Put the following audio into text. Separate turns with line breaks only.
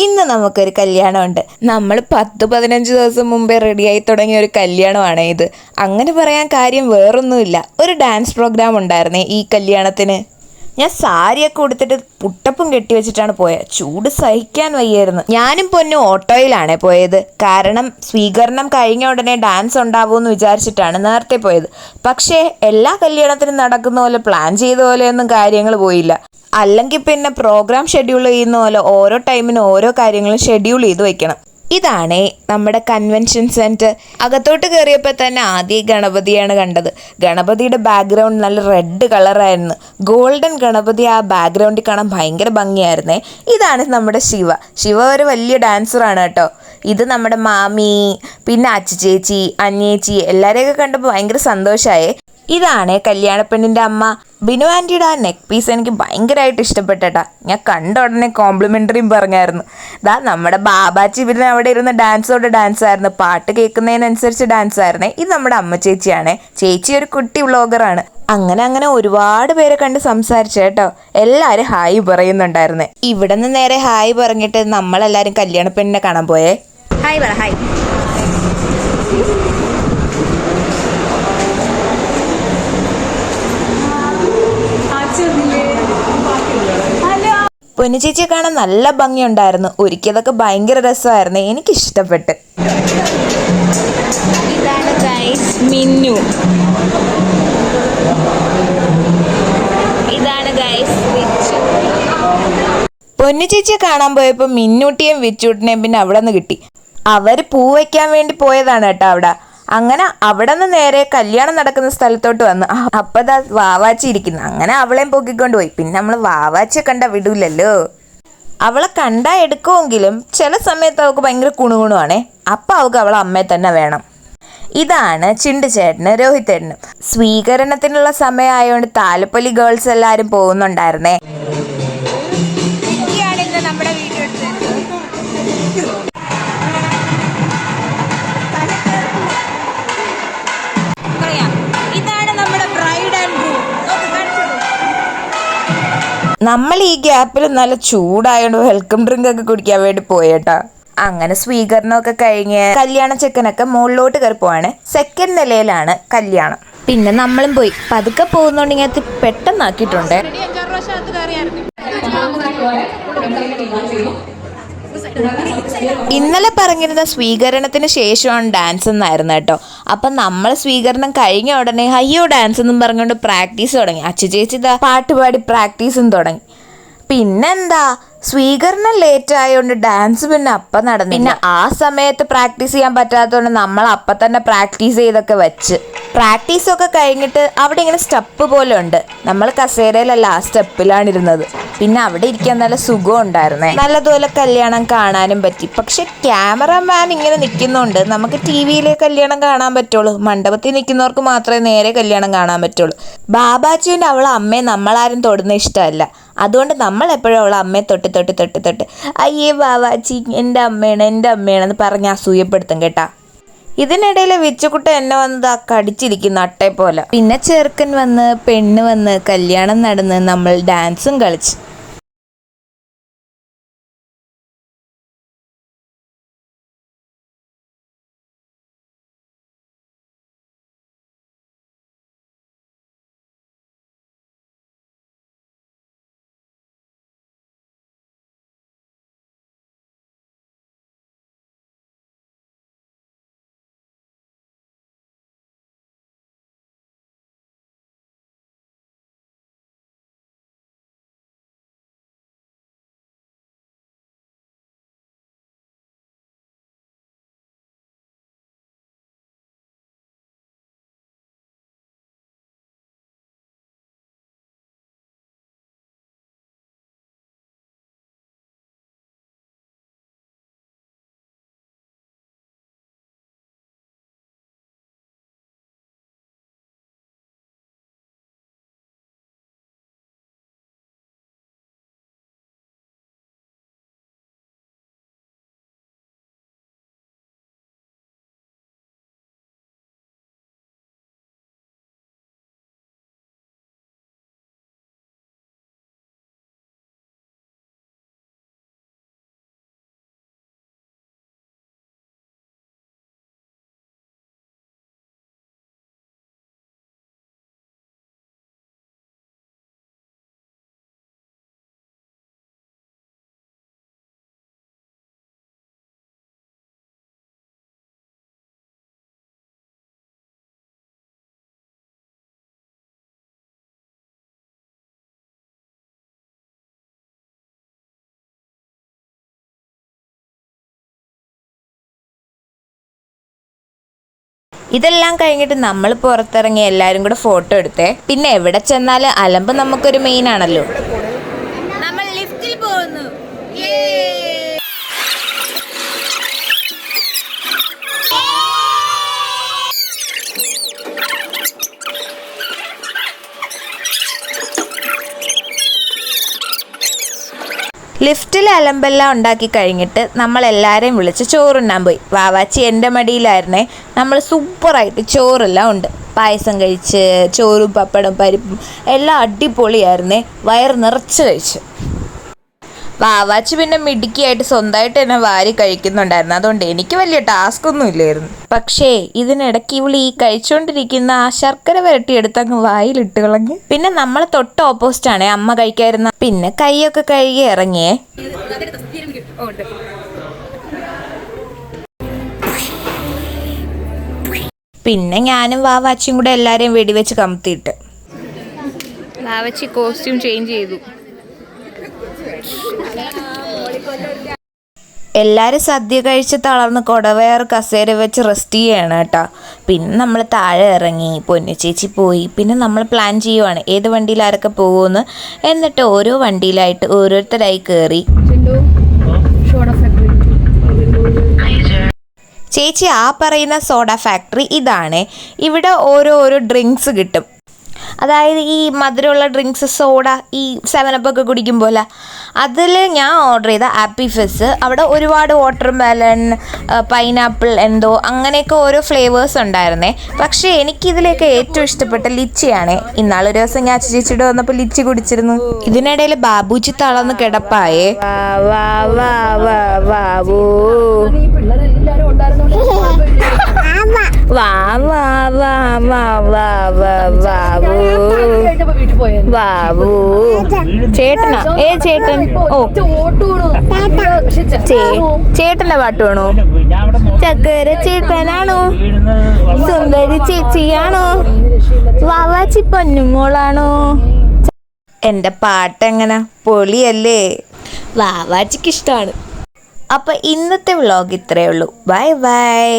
ഇന്ന് നമുക്കൊരു കല്യാണമുണ്ട്. നമ്മൾ 10-15 ദിവസം മുമ്പേ റെഡിയായി തുടങ്ങിയ ഒരു കല്യാണമാണ് ഇത്. അങ്ങനെ പറയാൻ കാര്യം വേറൊന്നുമില്ല, ഒരു ഡാൻസ് പ്രോഗ്രാം ഉണ്ടായിരുന്നേ ഈ കല്യാണത്തിന്. ഞാൻ സാരിയൊക്കെ ഉടുത്തിട്ട് പുട്ടപ്പും കെട്ടി വെച്ചിട്ടാണ് പോയത്. ചൂട് സഹിക്കാൻ വയ്യായിരുന്നു. ഞാനും പൊന്നും ഓട്ടോയിലാണ് പോയത്. കാരണം സ്വീകരണം കഴിഞ്ഞ ഉടനെ ഡാൻസ് ഉണ്ടാവുമെന്ന് വിചാരിച്ചിട്ടാണ് നേരത്തെ പോയത്. പക്ഷേ എല്ലാ കല്യാണത്തിനും നടക്കുന്ന പോലെ പ്ലാൻ ചെയ്ത പോലെയൊന്നും കാര്യങ്ങൾ പോയില്ല. അല്ലെങ്കിൽ പിന്നെ പ്രോഗ്രാം ഷെഡ്യൂൾ ചെയ്യുന്ന പോലെ ഓരോ ടൈമിന് ഓരോ കാര്യങ്ങളും ഷെഡ്യൂൾ ചെയ്ത് വെക്കണം. ഇതാണേ നമ്മുടെ കൺവെൻഷൻ സെൻറ്റർ. അകത്തോട്ട് കയറിയപ്പോൾ തന്നെ ആദ്യം ഗണപതിയാണ് കണ്ടത്. ഗണപതിയുടെ ബാക്ക്ഗ്രൗണ്ട് നല്ല റെഡ് കളറായിരുന്നു. ഗോൾഡൻ ഗണപതി ആ ബാക്ക്ഗ്രൗണ്ടിൽ കാണാൻ ഭയങ്കര ഭംഗിയായിരുന്നേ. ഇതാണ് നമ്മുടെ ശിവ ഒരു വലിയ ഡാൻസറാണ് കേട്ടോ. ഇത് നമ്മുടെ മാമി, പിന്നെ അച്ചുചേച്ചി, അനിയേച്ചി എല്ലാവരെയൊക്കെ കണ്ടപ്പോൾ ഭയങ്കര സന്തോഷമായേ. ഇതാണ് കല്യാണപ്പെണ്ണിൻ്റെ അമ്മ. ബിനു ആൻറ്റിയുടെ ആ നെക്ക് പീസ് എനിക്ക് ഭയങ്കരമായിട്ട് ഇഷ്ടപ്പെട്ടേട്ടാ. ഞാൻ കണ്ട ഉടനെ കോംപ്ലിമെൻ്ററിയും പറഞ്ഞായിരുന്നു. നമ്മുടെ ബാബാച്ചി പിന്നെ അവിടെ ഇരുന്ന ഡാൻസ് ആയിരുന്നു. പാട്ട് കേൾക്കുന്നതിനനുസരിച്ച് ഡാൻസ് ആയിരുന്നേ. ഇത് നമ്മുടെ അമ്മ ചേച്ചിയാണേ. ചേച്ചി ഒരു കുട്ടി വ്ളോഗറാണ്. അങ്ങനെ ഒരുപാട് പേരെ കണ്ട് സംസാരിച്ചു കേട്ടോ. എല്ലാവരും ഹായ് പറയുന്നുണ്ടായിരുന്നേ. ഇവിടെ നിന്ന് നേരെ ഹായ് പറഞ്ഞിട്ട് നമ്മളെല്ലാവരും കല്യാണപ്പെണ്ണിനെ കാണാൻ പോയേ. ഹായ് പറ, ഹായ്. പൊന്നു ചേച്ചിയെ കാണാൻ നല്ല ഭംഗിയുണ്ടായിരുന്നു. ഒരുക്കിയതൊക്കെ ഭയങ്കര രസമായിരുന്നു. എനിക്കിഷ്ടപ്പെട്ട്. ഇതാണ് ഗൈസ് മിന്നു. ഇതാണ് ഗൈസ് വിച്ചു. പൊന്നു ചേച്ചിയെ കാണാൻ പോയപ്പോൾ മിന്നൂട്ടിയും വിച്ചൂട്ടിനെയും പിന്നെ അവിടെ നിന്ന് കിട്ടി. അവർ പൂ വയ്ക്കാൻ വേണ്ടി പോയതാണ് കേട്ടോ അവിടെ. അങ്ങനെ അവിടെ നിന്ന് നേരെ കല്യാണം നടക്കുന്ന സ്ഥലത്തോട്ട് വന്നു. അപ്പതാ വാവാച്ചി ഇരിക്കുന്നു. അങ്ങനെ അവളെയും പൊക്കിക്കൊണ്ട് പോയി. പിന്നെ നമ്മൾ വാവാച്ചിയെ കണ്ടാ വിടൂലല്ലോ. അവളെ കണ്ടാ എടുക്കുമെങ്കിലും ചില സമയത്ത് അവൾക്ക് ഭയങ്കര കുണുകുണുവാണേ. അപ്പം അവൾക്ക് അവളെ അമ്മയെ തന്നെ വേണം. ഇതാണ് ചിണ്ടു ചേട്ടന് രോഹിത്തേട്ടനും. സ്വീകരണത്തിനുള്ള സമയമായതുകൊണ്ട് താലപ്പൊലി ഗേൾസ് എല്ലാവരും പോകുന്നുണ്ടായിരുന്നേ. നമ്മുടെ വീഡിയോ നമ്മൾ ഈ ഗ്യാപ്പിൽ നല്ല ചൂടായോണ്ട് വെൽക്കം ഡ്രിങ്ക് ഒക്കെ കുടിക്കാൻ വേണ്ടി പോയേട്ടാ. അങ്ങനെ സ്വീകരണമൊക്കെ കഴിഞ്ഞ് കല്യാണ ചെക്കനൊക്കെ മുകളിലോട്ട് കയറി പോവാണ്. സെക്കൻഡ് നിലയിലാണ് കല്യാണം. പിന്നെ നമ്മളും പോയി. പതുക്കെ പോകുന്നുണ്ടെങ്കിൽ അത് പെട്ടെന്നാക്കിയിട്ടുണ്ട്. ഇന്നലെ പറഞ്ഞിരുന്ന സ്വീകരണത്തിന് ശേഷമാണ് ഡാൻസ് എന്നായിരുന്നു കേട്ടോ. അപ്പം നമ്മൾ സ്വീകരണം കഴിഞ്ഞ ഉടനെ അയ്യോ ഡാൻസ് എന്നും പറഞ്ഞുകൊണ്ട് പ്രാക്ടീസ് തുടങ്ങി. അച്ചുചേച്ചി പാട്ടുപാടി പ്രാക്ടീസും തുടങ്ങി. പിന്നെന്താ, സ്വീകരണം ലേറ്റ് ആയതുകൊണ്ട് ഡാൻസ് പിന്നെ അപ്പം നടന്നു. പിന്നെ ആ സമയത്ത് പ്രാക്ടീസ് ചെയ്യാൻ പറ്റാത്തതുകൊണ്ട് നമ്മൾ അപ്പം തന്നെ പ്രാക്ടീസ് ചെയ്തൊക്കെ വെച്ച്. പ്രാക്ടീസൊക്കെ കഴിഞ്ഞിട്ട് അവിടെ ഇങ്ങനെ സ്റ്റെപ്പ് പോലെ ഉണ്ട്. നമ്മൾ കസേരയിലല്ല ആ സ്റ്റെപ്പിലാണ് ഇരുന്നത്. പിന്നെ അവിടെ ഇരിക്കാൻ നല്ല സുഖം ഉണ്ടായിരുന്നേ. നല്ലതുപോലെ കല്യാണം കാണാനും പറ്റി. പക്ഷെ ക്യാമറമാൻ ഇങ്ങനെ നിൽക്കുന്നതുകൊണ്ട് നമുക്ക് ടി വിയിലെ കല്യാണം കാണാൻ പറ്റുള്ളൂ. മണ്ഡപത്തിൽ നിൽക്കുന്നവർക്ക് മാത്രമേ നേരെ കല്യാണം കാണാൻ പറ്റുള്ളൂ. ബാബാജീൻ്റെ അവളെ അമ്മയെ നമ്മളാരും തൊടുന്ന ഇഷ്ടമല്ല. അതുകൊണ്ട് നമ്മൾ എപ്പോഴും അവളെ അമ്മയെ തൊട്ട് അയ്യേ ബാബാച്ചി എൻ്റെ അമ്മയാണെന്ന് പറഞ്ഞ് അസൂയപ്പെടുത്തും കേട്ടാ. ഇതിനിടയിൽ വിച്ചുകുട്ട എന്നെ വന്നത് കടിച്ചിരിക്കുന്നു അട്ടയെ പോലെ. പിന്നെ ചെറുക്കൻ വന്ന് പെണ്ണ് വന്ന് കല്യാണം നടന്ന് നമ്മൾ ഡാൻസും കളിച്ച്. ഇതെല്ലാം കഴിഞ്ഞിട്ട് നമ്മൾ പുറത്തിറങ്ങി എല്ലാവരും കൂടെ ഫോട്ടോ എടുത്തേ. പിന്നെ എവിടെ ചെന്നാലും അലമ്പ് നമുക്കൊരു മെയിൻ ആണല്ലോ.
നമ്മൾ ലിഫ്റ്റിൽ പോകുന്നു.
ലിഫ്റ്റിൽ അലമ്പെല്ലാം ഉണ്ടാക്കി കഴിഞ്ഞിട്ട് നമ്മളെല്ലാവരെയും വിളിച്ച് ചോറുണ്ണാൻ പോയി. വാവാച്ചി എൻ്റെ മടിയിലായിരുന്നേ. നമ്മൾ സൂപ്പറായിട്ട് ചോറെല്ലാം ഉണ്ട്. പായസം കഴിച്ച്, ചോറും പപ്പടം പരിപ്പും എല്ലാം അടിപൊളിയായിരുന്നേ. വയറ് നിറച്ച് കഴിച്ച്. വാവാച്ചി പിന്നെ മിടുക്കിയായിട്ട് സ്വന്തമായിട്ട് തന്നെ വാരി കഴിക്കുന്നുണ്ടായിരുന്നു. അതുകൊണ്ട് എനിക്ക് വലിയ ടാസ്ക് ഒന്നും ഇല്ലായിരുന്നു. പക്ഷേ ഇതിനിടയ്ക്ക് ഇവള് ഈ കഴിച്ചുകൊണ്ടിരിക്കുന്ന ആ ശർക്കര വരട്ടി എടുത്തങ്ങ് വായിലിട്ട് കളഞ്ഞ്. പിന്നെ നമ്മൾ തൊട്ട് ഓപ്പോസിറ്റാണ് അമ്മ കഴിക്കാതിരുന്ന. പിന്നെ കൈയൊക്കെ കഴുകി ഇറങ്ങിയേ. പിന്നെ ഞാനും വാവാച്ചിയും കൂടെ എല്ലാവരെയും വെടിവെച്ച് കമത്തിയിട്ട്
വാവച്ചി കോസ്റ്റ്യൂം ചേഞ്ച് ചെയ്തു.
എല്ലാവരും സദ്യ കഴിച്ച് തളർന്ന് കുടവയർ കസേര വെച്ച് റെസ്റ്റ് ചെയ്യാണ് കേട്ടോ. പിന്നെ നമ്മൾ താഴെ ഇറങ്ങി, പൊന്നു ചേച്ചി പോയി. പിന്നെ നമ്മൾ പ്ലാൻ ചെയ്യുവാണ് ഏത് വണ്ടിയിൽ ആരൊക്കെ പോകുമെന്ന്. എന്നിട്ട് ഓരോ വണ്ടിയിലായിട്ട് ഓരോരുത്തരായി കയറി. ചേച്ചി ആ പറയുന്ന സോഡ ഫാക്ടറി ഇതാണ്. ഇവിടെ ഓരോ ഡ്രിങ്ക്സ് കിട്ടും. അതായത് ഈ മധുരമുള്ള ഡ്രിങ്ക്സ്, സോഡ, ഈ 7up ഒക്കെ കുടിക്കും പോലെ. അതിൽ ഞാൻ ഓർഡർ ചെയ്ത ആപ്പി ഫിസ്. അവിടെ ഒരുപാട് വാട്ടർ മെലൺ, പൈനാപ്പിൾ എന്തോ അങ്ങനെയൊക്കെ ഓരോ ഫ്ലേവേഴ്സ് ഉണ്ടായിരുന്നേ. പക്ഷേ എനിക്കിതിലേക്ക് ഏറ്റവും ഇഷ്ടപ്പെട്ട ലിച്ചിയാണ്. ഇന്നാളൊരു ദിവസം ഞാൻ ചേച്ചിയുടെ വന്നപ്പോൾ ലിച്ചി കുടിച്ചിരുന്നു. ഇതിനിടയിൽ ബാബുജി തളർന്ന് കിടപ്പായേ. ചേട്ടനാ? ചേട്ടൻ. ഓ, ചേട്ടന്റെ പാട്ട് വേണോ? ചക്കര ചേട്ടനാണോ? സുന്ദരി ചേച്ചിയാണോ? വാവാച്ചി പൊന്നുമോളാണോ? എന്റെ പാട്ടെങ്ങനെ പൊളിയല്ലേ? വാവാച്ചിക്ക് ഇഷ്ടമാണ്. അപ്പോൾ ഇന്നത്തെ വ്ളോഗ് ഇത്രയേ ഉള്ളൂ. Bye bye.